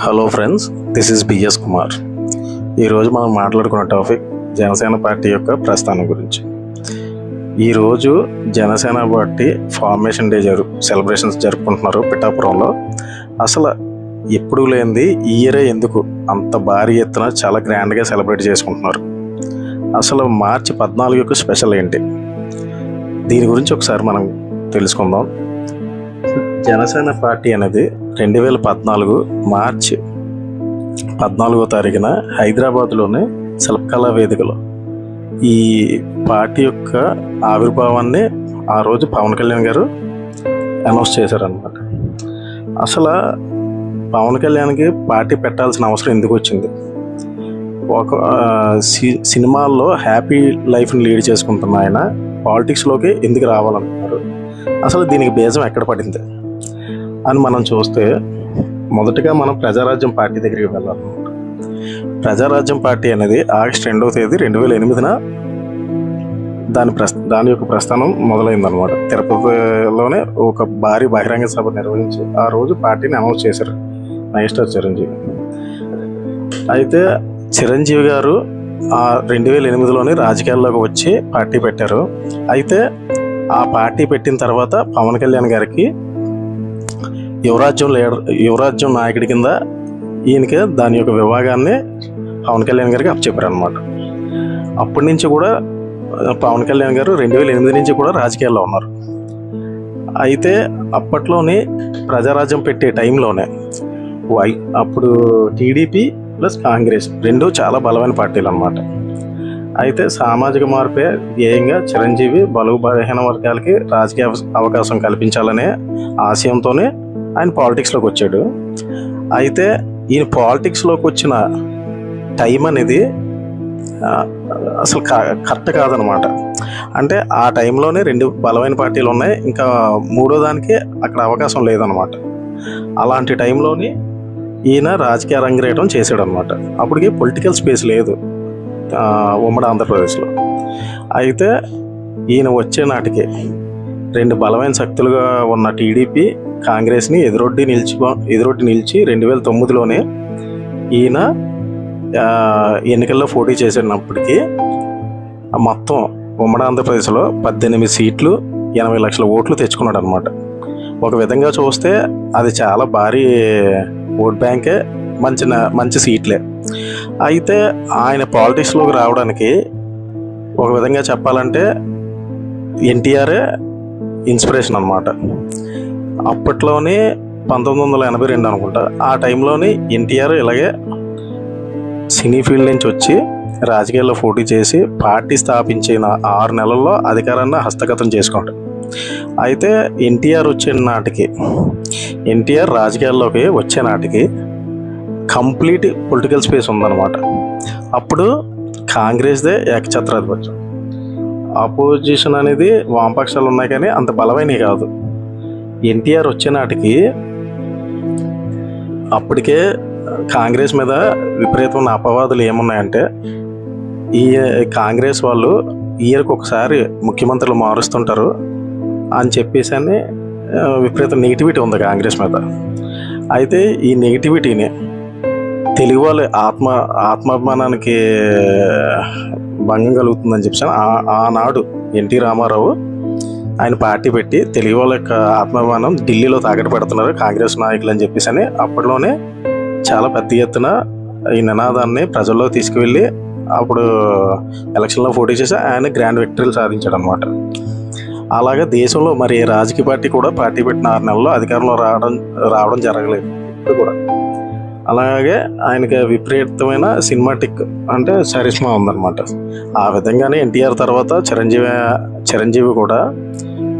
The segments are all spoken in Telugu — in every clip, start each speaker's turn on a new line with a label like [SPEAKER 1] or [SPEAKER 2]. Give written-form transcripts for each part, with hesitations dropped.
[SPEAKER 1] Hello friends, this is BS Kumar. ఈరోజు మనం మాట్లాడుకున్న టాపిక్ జనసేన పార్టీ యొక్క ప్రస్థానం గురించి. ఈరోజు Janasena party formation day celebrations జరుపుకుంటున్నారు పిఠాపురంలో. అసలు ఎప్పుడు లేనిది ఈ ఇయరే ఎందుకు అంత భారీ ఎత్తున చాలా గ్రాండ్గా సెలబ్రేట్ చేసుకుంటున్నారు? అసలు మార్చి 14 యొక్క స్పెషల్ ఏంటి? దీని గురించి ఒకసారి మనం తెలుసుకుందాం. జనసేన పార్టీ అనేది 2014 మార్చి 14వ తారీఖున హైదరాబాద్లోని శిల్పకళా వేదికలో ఈ పార్టీ యొక్క ఆవిర్భావాన్ని ఆ రోజు పవన్ కళ్యాణ్ గారు అనౌన్స్ చేశారనమాట. అసలు పవన్ కళ్యాణ్కి పార్టీ పెట్టాల్సిన అవసరం ఎందుకు వచ్చింది? ఒక సినిమాల్లో హ్యాపీ లైఫ్ని లీడ్ చేసుకుంటున్న ఆయన పాలిటిక్స్లోకి ఎందుకు రావాలనుకున్నారు? అసలు దీనికి బేజం ఎక్కడ పడింది అని మనం చూస్తే, మొదటగా మనం ప్రజారాజ్యం పార్టీ దగ్గరికి వెళ్ళాలన్నమాట. ప్రజారాజ్యం పార్టీ అనేది ఆగస్టు 2వ తేదీ 2008న దాని యొక్క ప్రస్థానం మొదలైందనమాట. తిరుపతిలోనే ఒక భారీ బహిరంగ సభ నిర్వహించి ఆ రోజు పార్టీని అనౌన్స్ చేశారు మెగాస్టార్ చిరంజీవి. అయితే చిరంజీవి గారు 2008లోనే రాజకీయాల్లోకి వచ్చి పార్టీ పెట్టారు. అయితే ఆ పార్టీ పెట్టిన తర్వాత పవన్ కళ్యాణ్ గారికి యువరాజ్యం నాయకుడి కింద ఈయనకి దాని యొక్క విభాగాన్ని పవన్ కళ్యాణ్ గారికి అప్పచెప్పారు అనమాట. అప్పటి నుంచి కూడా పవన్ కళ్యాణ్ గారు 2008 నుంచి కూడా రాజకీయాల్లో ఉన్నారు. అయితే అప్పట్లోనే ప్రజారాజ్యం పెట్టే టైంలోనే అప్పుడు టీడీపీ ప్లస్ కాంగ్రెస్ రెండు చాలా బలమైన పార్టీలు అన్నమాట. అయితే సామాజిక మార్పే ధ్యేయంగా చిరంజీవి బలుగు బలహీన వర్గాలకి రాజకీయ అవకాశం కల్పించాలనే ఆశయంతోనే ఆయన పాలిటిక్స్లోకి వచ్చాడు. అయితే ఈయన పాలిటిక్స్లోకి వచ్చిన టైం అనేది అసలు కరెక్ట్ కాదనమాట. అంటే ఆ టైంలోనే రెండు బలమైన పార్టీలు ఉన్నాయి, ఇంకా మూడో దానికి అక్కడ అవకాశం లేదనమాట. అలాంటి టైంలోని ఈయన రాజకీయ రంగేయడం చేశాడు అనమాట. అప్పటికి పొలిటికల్ స్పేస్ లేదు ఉమ్మడి ఆంధ్రప్రదేశ్లో. అయితే ఈయన వచ్చే నాటికి రెండు బలమైన శక్తులుగా ఉన్న టీడీపీ కాంగ్రెస్ని ఎదురొడ్డి నిలిచి 2009లోనే ఈయన ఎన్నికల్లో పోటీ చేసినప్పటికీ మొత్తం ఉమ్మడి ఆంధ్రప్రదేశ్లో 18 సీట్లు 80 లక్షల ఓట్లు తెచ్చుకున్నాడు అనమాట. ఒక విధంగా చూస్తే అది చాలా భారీ ఓట్ బ్యాంకే, మంచి సీట్లే. అయితే ఆయన పాలిటిక్స్లోకి రావడానికి ఒక విధంగా చెప్పాలంటే ఎన్టీఆరే ఇన్స్పిరేషన్ అనమాట. అప్పట్లోనే 1982 అనుకుంటా, ఆ టైంలోని ఎన్టీఆర్ ఇలాగే సినీ ఫీల్డ్ నుంచి వచ్చి రాజకీయాల్లో పోటీ చేసి పార్టీ స్థాపించిన 6 నెలల్లో అధికారాన్ని హస్తగతం చేసుకోండి. అయితే ఎన్టీఆర్ రాజకీయాల్లోకి వచ్చే నాటికి కంప్లీట్ పొలిటికల్ స్పేస్ ఉందన్నమాట. అప్పుడు కాంగ్రెస్దే ఏకఛత్రాధిపత్యం, ఆపోజిషన్ అనేది వామపక్షాలు ఉన్నాయి కానీ అంత బలమైనవి కాదు. ఎన్టీఆర్ వచ్చే నాటికి అప్పటికే కాంగ్రెస్ మీద విపరీతమైన అపవాదులు ఏమున్నాయంటే, ఈ కాంగ్రెస్ వాళ్ళు ఇయర్కి ఒకసారి ముఖ్యమంత్రులు మారుస్తుంటారు అని చెప్పేసి అని విపరీత నెగిటివిటీ ఉంది కాంగ్రెస్ మీద. అయితే ఈ నెగిటివిటీని తెలుగు వాళ్ళ ఆత్మాభిమానానికి భంగం కలుగుతుందని చెప్పి ఆనాడు ఎన్టీ రామారావు ఆయన పార్టీ పెట్టి తెలుగు వాళ్ళ యొక్క ఆత్మాభిమానం ఢిల్లీలో తాకట్టు పెడుతున్నారు కాంగ్రెస్ నాయకులు అని చెప్పేసి అని అప్పట్లోనే చాలా పెద్ద ఎత్తున ఈ నినాదాన్ని ప్రజల్లో తీసుకువెళ్ళి అప్పుడు ఎలక్షన్లో పోటీ చేసి ఆయన గ్రాండ్ విక్టరీలు సాధించాడు అనమాట. అలాగే దేశంలో మరి రాజకీయ పార్టీ కూడా పార్టీ పెట్టిన 6 నెలల్లో అధికారంలో రావడం జరగలేదు ఇప్పుడు కూడా. అలాగే ఆయనకి విపరీతమైన సినిమాటిక్ అంటే చరిష్మా ఉందన్నమాట. ఆ విధంగానే ఎన్టీఆర్ తర్వాత చిరంజీవి కూడా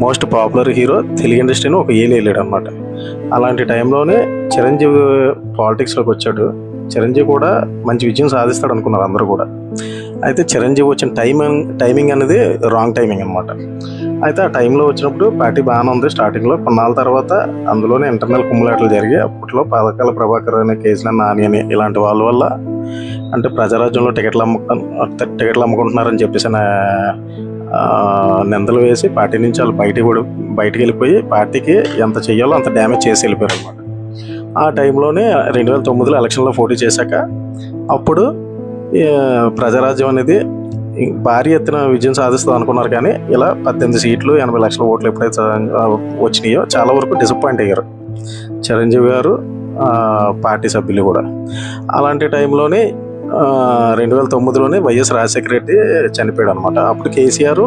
[SPEAKER 1] మోస్ట్ పాపులర్ హీరో తెలుగు ఇండస్ట్రీని ఒక ఏళ్ళు వెళ్ళాడు అనమాట. అలాంటి టైంలోనే చిరంజీవి పాలిటిక్స్లోకి వచ్చాడు. చిరంజీవి కూడా మంచి విజయం సాధిస్తాడు అనుకున్నారు అందరూ కూడా. అయితే చిరంజీవి వచ్చిన టైమింగ్ అనేది రాంగ్ టైమింగ్ అనమాట. అయితే ఆ టైంలో వచ్చినప్పుడు పార్టీ బాగానే ఉంది స్టార్టింగ్లో. కొన్నాళ్ళ తర్వాత అందులోనే ఇంటర్నల్ కుమ్ములాటలు జరిగి అప్పట్లో పథకాల ప్రభాకర్ అని, కేసీఆర్ నాని అని ఇలాంటి వాళ్ళ వల్ల అంటే ప్రజారాజ్యంలో టికెట్లు అమ్ముకుంటున్నారని చెప్పేసి నిందలు వేసి పార్టీ నుంచి వాళ్ళు బయటికి వెళ్ళిపోయి పార్టీకి ఎంత చెయ్యాలో అంత డ్యామేజ్ చేసి వెళ్ళిపోయారు అనమాట. ఆ టైంలోనే 2009లో ఎలక్షన్లో పోటీ చేశాక అప్పుడు ప్రజారాజ్యం అనేది భారీ ఎత్తున విజయం సాధిస్తుంది అనుకున్నారు. కానీ ఇలా 18 సీట్లు 80 లక్షల ఓట్లు ఎప్పుడైతే వచ్చినాయో చాలా వరకు డిసప్పాయింట్ అయ్యారు చిరంజీవి గారు, పార్టీ సభ్యులు కూడా. అలాంటి టైంలోనే 2009లోనే వైఎస్ రాజశేఖర రెడ్డి చనిపోయాడు అనమాట. అప్పుడు కేసీఆర్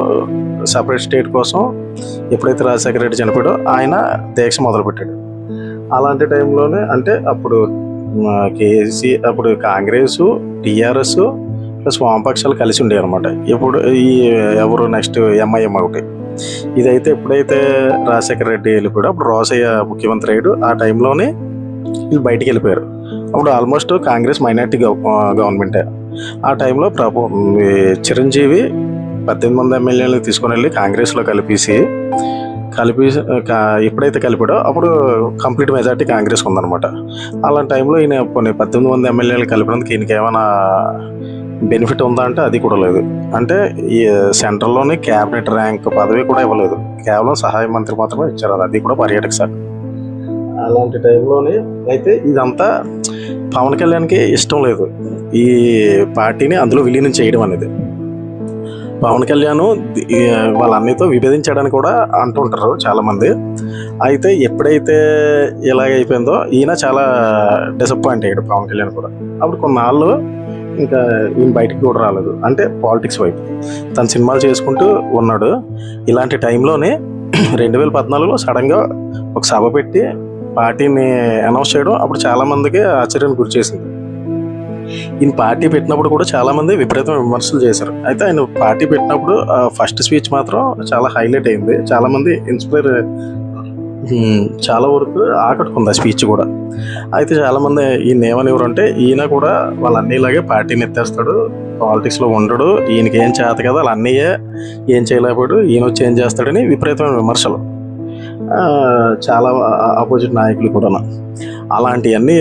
[SPEAKER 1] సపరేట్ స్టేట్ కోసం ఎప్పుడైతే రాజశేఖర రెడ్డి చనిపోయాడో ఆయన దీక్ష మొదలుపెట్టాడు. అలాంటి టైంలోనే అంటే అప్పుడు అప్పుడు కాంగ్రెస్, టీఆర్ఎస్ ప్లస్ వామపక్షాలు కలిసి ఉండేవి అనమాట. ఇప్పుడు ఎవరు నెక్స్ట్ ఎంఐఎం ఒకటి. ఇదైతే ఎప్పుడైతే రాజశేఖర రెడ్డి వెళ్ళిపోయాడో అప్పుడు రోసయ్య ముఖ్యమంత్రి అయ్యాడు. ఆ టైంలోనే వీళ్ళు బయటికి వెళ్ళిపోయారు. అప్పుడు ఆల్మోస్ట్ కాంగ్రెస్ మైనార్టీ గవర్నమెంటే. ఆ టైంలో చిరంజీవి 18 మంది ఎమ్మెల్యేలను తీసుకొని వెళ్ళి కాంగ్రెస్లో కలిపి ఎప్పుడైతే కలిపాడో అప్పుడు కంప్లీట్ మెజార్టీ కాంగ్రెస్ ఉందన్నమాట. అలాంటి టైంలో ఈయన కొన్ని 18 మంది ఎమ్మెల్యేలు కలిపినందుకు ఈయనకి ఏమైనా బెనిఫిట్ ఉందా అంటే అది కూడా లేదు. అంటే ఈ సెంట్రల్లోనే క్యాబినెట్ ర్యాంక్ పదవి కూడా ఇవ్వలేదు, కేవలం సహాయ మంత్రి మాత్రమే ఇచ్చారు, అది కూడా పర్యాటక శాఖ. అలాంటి టైంలోనే అయితే ఇదంతా పవన్ కళ్యాణ్కి ఇష్టం లేదు ఈ పార్టీని అందులో విలీనం చేయడం అనేది. పవన్ కళ్యాణ్ వాళ్ళ అన్నితో విభేదించాడని కూడా అంటుంటారు చాలామంది. అయితే ఎప్పుడైతే ఇలాగైపోయిందో ఈయన చాలా డిసప్పాయింట్ అయ్యాడు పవన్ కళ్యాణ్ కూడా. అప్పుడు కొన్నాళ్ళు ఇంకా ఈయన బయటికి కూడా రాలేదు, అంటే పాలిటిక్స్ వైపు తన సినిమాలు చేసుకుంటూ ఉన్నాడు. ఇలాంటి టైంలోనే 2014లో సడన్గా ఒక సభ పెట్టి పార్టీని అనౌన్స్ చేయడం అప్పుడు చాలామందికి ఆశ్చర్యానికి గురి చేసింది. ఈయన పార్టీ పెట్టినప్పుడు కూడా చాలామంది విపరీతమైన విమర్శలు చేశారు. అయితే ఆయన పార్టీ పెట్టినప్పుడు ఫస్ట్ స్పీచ్ మాత్రం చాలా హైలైట్ అయింది, చాలామంది ఇన్స్పైర్ చాలా వరకు ఆకట్టుకుంది ఆ స్పీచ్ కూడా. అయితే చాలామంది ఈయన ఏమనివ్వరు అంటే ఈయన కూడా వాళ్ళ అన్నయ్యలాగే పార్టీని ఎత్తేస్తాడు, పాలిటిక్స్లో ఉండడు, ఈయనకి ఏం చేత కదా వాళ్ళ అన్నయ్యే ఏం చేయలేకపోయాడు, ఈయన వచ్చి ఏం చేస్తాడని విపరీతమైన విమర్శలు చాలా ఆపోజిట్ నాయకులు కూడా. అలాంటివన్నీ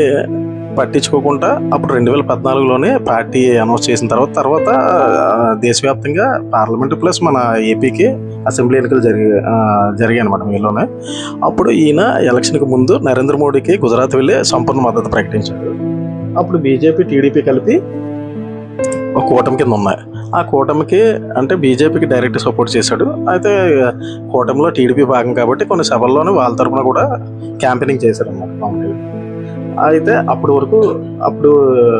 [SPEAKER 1] పట్టించుకోకుండా అప్పుడు 2014లోనే పార్టీ అనౌన్స్ చేసిన తర్వాత దేశవ్యాప్తంగా పార్లమెంట్ ప్లస్ మన ఏపీకి అసెంబ్లీ ఎన్నికలు జరిగాయి అనమాట మీలోనే. అప్పుడు ఈయన ఎలక్షన్కి ముందు నరేంద్ర మోడీకి గుజరాత్ వెళ్ళి సంపూర్ణ మద్దతు ప్రకటించాడు. అప్పుడు బీజేపీ, టీడీపీ కలిపి ఒక కూటమి కింద ఉన్నాయి. ఆ కూటమికి అంటే బీజేపీకి డైరెక్ట్ సపోర్ట్ చేశాడు. అయితే కూటమిలో టీడీపీ భాగం కాబట్టి కొన్ని సభల్లోనే వాళ్ళ తరఫున కూడా క్యాంపెయినింగ్ చేశారు అన్నమాట పవన్ కళ్యాణ్. అయితే అప్పుడు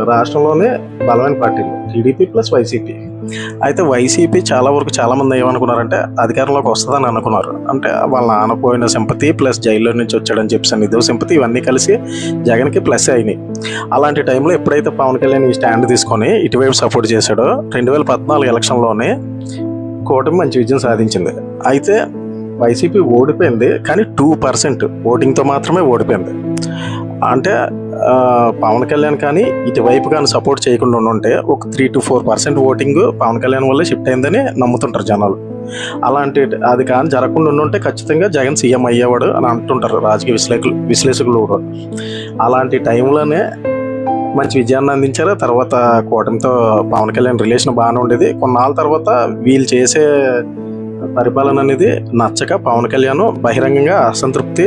[SPEAKER 1] రాష్ట్రంలోనే బలమైన పార్టీలు టీడీపీ ప్లస్ వైసీపీ. అయితే వైసీపీ చాలామంది ఏమనుకున్నారంటే అధికారంలోకి వస్తుందని అనుకున్నారు. అంటే వాళ్ళ నానపోయిన సింపతి ప్లస్ జైల్లో నుంచి వచ్చాడని చెప్పేసి ఇదో సింపతి ఇవన్నీ కలిసి జగన్కి ప్లస్ అయినాయి. అలాంటి టైంలో ఎప్పుడైతే పవన్ కళ్యాణ్ ఈ స్టాండ్ తీసుకొని ఇటువైపు సపోర్ట్ చేశాడో 2014 ఎలక్షన్లోనే కూటమి మంచి విజయం సాధించింది. అయితే వైసీపీ ఓడిపోయింది, కానీ 2% ఓటింగ్తో మాత్రమే ఓడిపోయింది. అంటే పవన్ కళ్యాణ్ కానీ ఇటువైపు కానీ సపోర్ట్ చేయకుండా ఉంటే ఒక 3 to 4% ఓటింగ్ పవన్ కళ్యాణ్ వల్లే షిఫ్ట్ అయిందని నమ్ముతుంటారు జనాలు. అది కానీ జరగకుండా ఉంటే ఖచ్చితంగా జగన్ సీఎం అయ్యేవాడు అని అంటుంటారు రాజకీయ విశ్లేషకులు కూడా. అలాంటి టైంలోనే మంచి విజయాన్ని అందించారు. తర్వాత కూటమితో పవన్ కళ్యాణ్ రిలేషన్ బాగానే ఉండేది. కొన్నాళ్ళ తర్వాత వీళ్ళు చేసే పరిపాలన అనేది నచ్చక పవన్ కళ్యాణ్ బహిరంగంగా అసంతృప్తి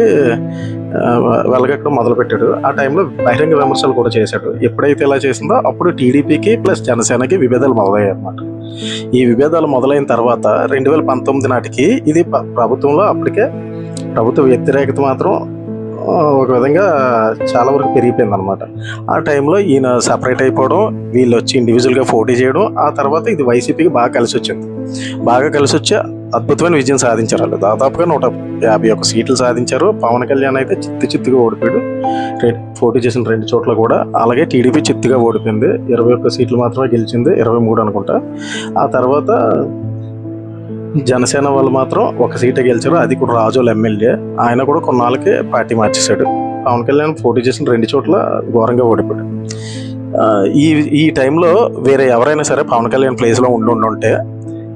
[SPEAKER 1] వెలగక్కడం మొదలుపెట్టాడు. ఆ టైంలో బహిరంగ విమర్శలు కూడా చేశాడు. ఎప్పుడైతే ఇలా చేసిందో అప్పుడు టీడీపీకి ప్లస్ జనసేనకి విభేదాలు మొదలయ్యాయి అన్నమాట. ఈ విభేదాలు మొదలైన తర్వాత 2019 నాటికి ఇది ప్రభుత్వంలో అప్పటికే ప్రభుత్వ వ్యతిరేకత మాత్రం ఒక విధంగా చాలా వరకు పెరిగిపోయింది అనమాట. ఆ టైంలో ఈయన సపరేట్ అయిపోవడం, వీళ్ళు వచ్చి ఇండివిజువల్గా పోటీ చేయడం, ఆ తర్వాత ఇది వైసీపీకి బాగా కలిసి వచ్చింది. బాగా కలిసి వచ్చి అద్భుతమైన విజయం సాధించారు. వాళ్ళు దాదాపుగా 151 సీట్లు సాధించారు. పవన్ కళ్యాణ్ అయితే చిత్తుగా ఓడిపోయాడు పోటీ చేసిన 2 చోట్ల కూడా. అలాగే టీడీపీ చిత్తుగా ఓడిపోయింది, 21 సీట్లు మాత్రమే గెలిచింది, 23 అనుకుంటా. ఆ తర్వాత జనసేన వాళ్ళు మాత్రం 1 సీటే గెలిచారు, అది కూడా రాజోల్ ఎమ్మెల్యే. ఆయన కూడా కొన్నాళ్ళకి పార్టీ మార్చేశాడు. పవన్ కళ్యాణ్ పోటీ చేసిన 2 చోట్ల ఘోరంగా ఓడిపోయాడు. ఈ టైంలో వేరే ఎవరైనా సరే పవన్ కళ్యాణ్ ప్లేస్లో ఉంటే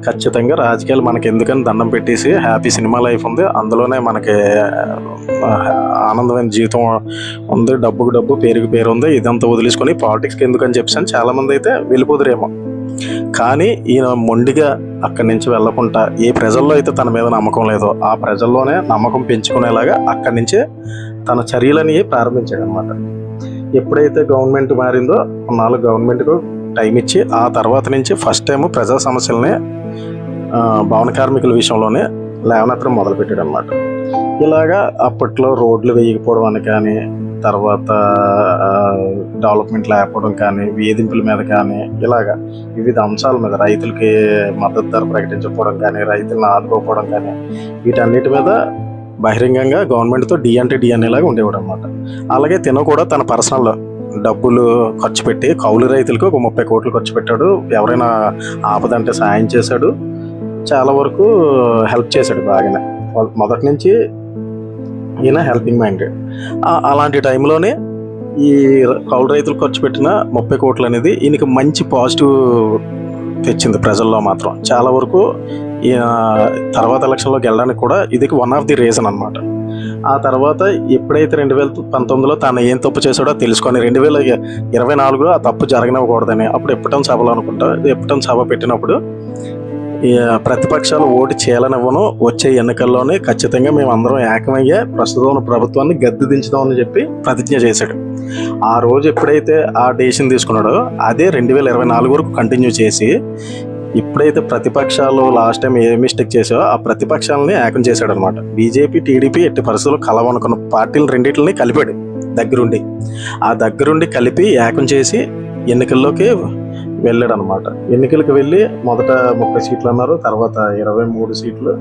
[SPEAKER 1] ఖచ్చితంగా రాజకీయాలు మనకి ఎందుకని దండం పెట్టేసి హ్యాపీ సినిమా లైఫ్ ఉంది, అందులోనే మనకి ఆనందమైన జీవితం ఉంది, డబ్బుకు డబ్బు పేరుకి పేరు ఉంది, ఇదంతా వదిలేసుకొని పాలిటిక్స్కి ఎందుకని చెప్పాను చాలామంది అయితే వెళ్ళిపోదురేమో. కానీ ఈయన మొండిగా అక్కడి నుంచి వెళ్ళకుండా ఏ ప్రజల్లో అయితే తన మీద నమ్మకం లేదో ఆ ప్రజల్లోనే నమ్మకం పెంచుకునేలాగా అక్కడి నుంచే తన చర్యలని ప్రారంభించాడు అనమాట. ఎప్పుడైతే గవర్నమెంట్ మారిందో 4 గవర్నమెంట్కు టైం ఇచ్చి ఆ తర్వాత నుంచి ఫస్ట్ టైం ప్రజా సమస్యలనే భవన కార్మికుల విషయంలోనే లేవనెత్తడం మొదలుపెట్టాడు అనమాట. ఇలాగా అప్పట్లో రోడ్లు వేయకపోవడం అని కానీ, తర్వాత డెవలప్మెంట్ లేకపోవడం కానీ, వేధింపుల మీద కానీ, ఇలాగా వివిధ అంశాల మీద రైతులకి మద్దతు ధర ప్రకటించకపోవడం కానీ, రైతులను ఆదుకోకపోవడం కానీ, వీటన్నిటి మీద బహిరంగంగా గవర్నమెంట్తో డి అంటే డి అనేలాగా ఉండేవాడు అనమాట. అలాగే తిన కూడా తన పర్సనల్ డబ్బులు ఖర్చు పెట్టి కౌలు రైతులకు ఒక 30 కోట్లు ఖర్చు పెట్టాడు. ఎవరైనా ఆపదంటే సాయం చేశాడు, చాలా వరకు హెల్ప్ చేశాడు బాగానే. మొదటి నుంచి ఈయన హెల్పింగ్ మైండెడ్. అలాంటి టైంలోనే ఈ కౌలు రైతులు ఖర్చు పెట్టిన 30 కోట్లు అనేది ఈయనకి మంచి పాజిటివ్ తెచ్చింది ప్రజల్లో మాత్రం. చాలా వరకు ఈయన తర్వాత ఎలక్షన్లోకి వెళ్ళడానికి కూడా ఇది వన్ ఆఫ్ ది రీజన్ అనమాట. ఆ తర్వాత ఎప్పుడైతే 2019లో తాను ఏం తప్పు చేశాడో తెలుసుకొని 2024లో ఆ తప్పు జరగనివ్వకూడదని అప్పుడు ఎప్పటం సభలో అనుకుంటా ఎప్పటం సభ పెట్టినప్పుడు ప్రతిపక్షాలు ఓటు చేయాలనివ్వను, వచ్చే ఎన్నికల్లోనే ఖచ్చితంగా మేము అందరం ఏకమయ్యే ప్రస్తుతం ప్రభుత్వాన్ని గద్దె దించుదామని చెప్పి ప్రతిజ్ఞ చేశాడు. ఆ రోజు ఎప్పుడైతే ఆ డెసిషన్ తీసుకున్నాడో అదే 2024 వరకు కంటిన్యూ చేసి ఇప్పుడైతే ప్రతిపక్షాలు లాస్ట్ టైం ఏ మిస్టేక్ చేసావో ఆ ప్రతిపక్షాలని ఏకం చేశాడు అనమాట. బీజేపీ, టీడీపీ ఎట్టి పరిస్థితుల్లో కలవనుకున్న పార్టీలు రెండింటిని కలిపాడు దగ్గరుండి. ఆ దగ్గరుండి కలిపి ఏకం చేసి ఎన్నికల్లోకి వెళ్ళాడు అనమాట. ఎన్నికలకు వెళ్ళి మొదట 30 సీట్లు అన్నారు, తర్వాత 23 సీట్లు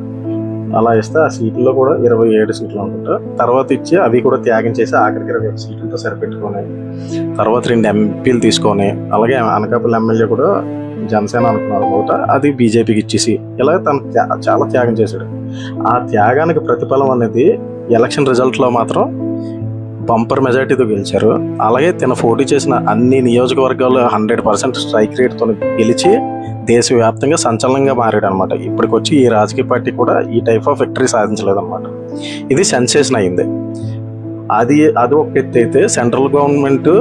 [SPEAKER 1] అలా ఇస్తే ఆ సీట్లలో కూడా 27 సీట్లు అనుకుంటా తర్వాత ఇచ్చి అవి కూడా త్యాగం చేసి ఆఖరికి 21 సీట్లతో సరిపెట్టుకొని తర్వాత 2 ఎంపీలు తీసుకొని, అలాగే అనకాపల్లి ఎమ్మెల్యే కూడా జనసేన అనుకున్నారు మొదట, అది బీజేపీకి ఇచ్చేసి ఇలా తను చాలా త్యాగం చేశాడు. ఆ త్యాగానికి ప్రతిఫలం అనేది ఎలక్షన్ రిజల్ట్లో మాత్రం బంపర్ మెజార్టీతో గెలిచారు. అలాగే తన పోటీ చేసిన అన్ని నియోజకవర్గాలు 100% స్ట్రైక్ రేట్తో గెలిచి దేశవ్యాప్తంగా సంచలనంగా మారాడు అనమాట. ఇప్పటికొచ్చి ఈ రాజకీయ పార్టీ కూడా ఈ టైప్ ఆఫ్ విక్టరీ సాధించలేదన్నమాట. ఇది సెన్సేషన్ అయింది. అది ఒక ఎత్తు అయితే సెంట్రల్ గవర్నమెంట్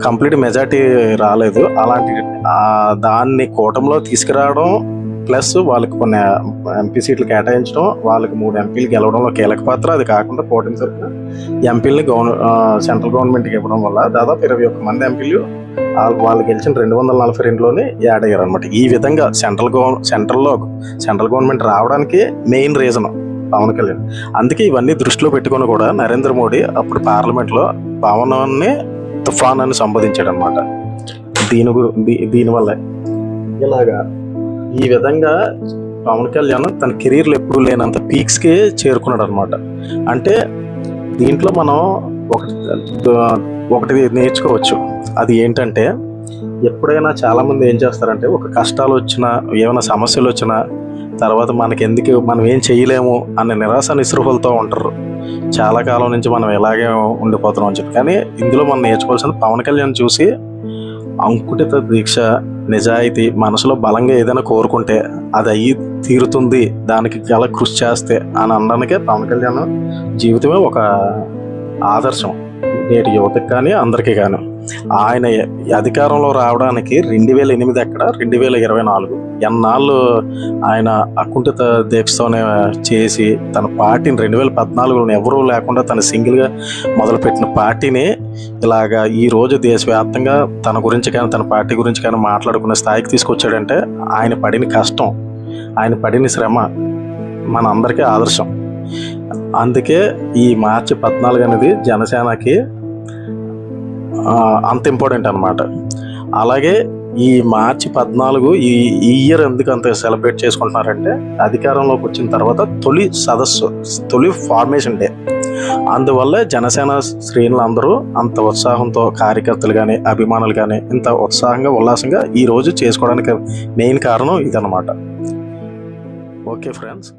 [SPEAKER 1] కంప్లీట్ మెజార్టీ రాలేదు. అలాంటి దాన్ని కూటమిలో తీసుకురావడం ప్లస్ వాళ్ళకి కొన్ని ఎంపీ సీట్లు కేటాయించడం, వాళ్ళకి 3 ఎంపీలు గెలవడంలో కీలక పాత్ర. అది కాకుండా కూటమి తరఫున ఎంపీలని సెంట్రల్ గవర్నమెంట్కి ఇవ్వడం వల్ల దాదాపు 21 మంది ఎంపీలు వాళ్ళు గెలిచిన 242లోనే యాడ్ అయ్యారు అనమాట. ఈ విధంగా సెంట్రల్ గవర్నమెంట్ రావడానికి మెయిన్ రీజన్ పవన్ కళ్యాణ్. అందుకే ఇవన్నీ దృష్టిలో పెట్టుకుని కూడా నరేంద్ర మోడీ అప్పుడు పార్లమెంట్లో పవనాన్ని తుఫాన్ అని సంబోధించాడు అనమాట. దీనివల్ల ఇలాగా ఈ విధంగా పవన్ కళ్యాణ్ తన కెరీర్లో ఎప్పుడూ లేనంత పీక్స్కే చేరుకున్నాడు అనమాట. అంటే దీంట్లో మనం ఒకటి నేర్చుకోవచ్చు. అది ఏంటంటే ఎప్పుడైనా చాలామంది ఏం చేస్తారంటే ఒక కష్టాలు వచ్చినా ఏమైనా సమస్యలు వచ్చినా తర్వాత మనకెందుకు మనం ఏం చేయలేము అనే నిరాశ నిస్పృహలతో ఉంటారు. చాలా కాలం నుంచి మనం ఇలాగే ఉండిపోతున్నాం అని చెప్పి. కానీ ఇందులో మనం నేర్చుకోవాల్సిన పవన్ కళ్యాణ్ చూసి అంకుటిత దీక్ష, నిజాయితీ, మనసులో బలంగా ఏదైనా కోరుకుంటే అది అయ్యి తీరుతుంది, దానికి గల కృషి చేస్తే అని అనడానికే పవన్ కళ్యాణ్ జీవితమే ఒక ఆదర్శం నేటి యువతకి కానీ అందరికీ కానీ. ఆయన అధికారంలో రావడానికి 2008 ఎక్కడ 2024 ఎన్నాళ్ళు ఆయన అకుంఠిత దీక్షతోనే చేసి తన పార్టీని 2014లో ఎవరూ లేకుండా తన సింగిల్గా మొదలుపెట్టిన పార్టీని ఇలాగా ఈరోజు దేశవ్యాప్తంగా తన గురించి కానీ తన పార్టీ గురించి కానీ మాట్లాడుకునే స్థాయికి తీసుకొచ్చాడంటే ఆయన పడిన కష్టం, ఆయన పడిన శ్రమ మన అందరికీ ఆదర్శం. అందుకే ఈ మార్చి 14 అనేది జనసేనకి అంత ఇంపార్టెంట్ అనమాట. అలాగే ఈ మార్చి 14 ఈ ఇయర్ ఎందుకు అంత సెలబ్రేట్ చేసుకుంటున్నారంటే అధికారంలోకి వచ్చిన తర్వాత తొలి ఫార్మేషన్ డే. అందువల్ల జనసేన శ్రేణులు అందరూ అంత ఉత్సాహంతో, కార్యకర్తలు కానీ అభిమానులు కానీ ఇంత ఉత్సాహంగా ఉల్లాసంగా ఈరోజు చేసుకోవడానికి మెయిన్ కారణం ఇదన్నమాట. Okay friends.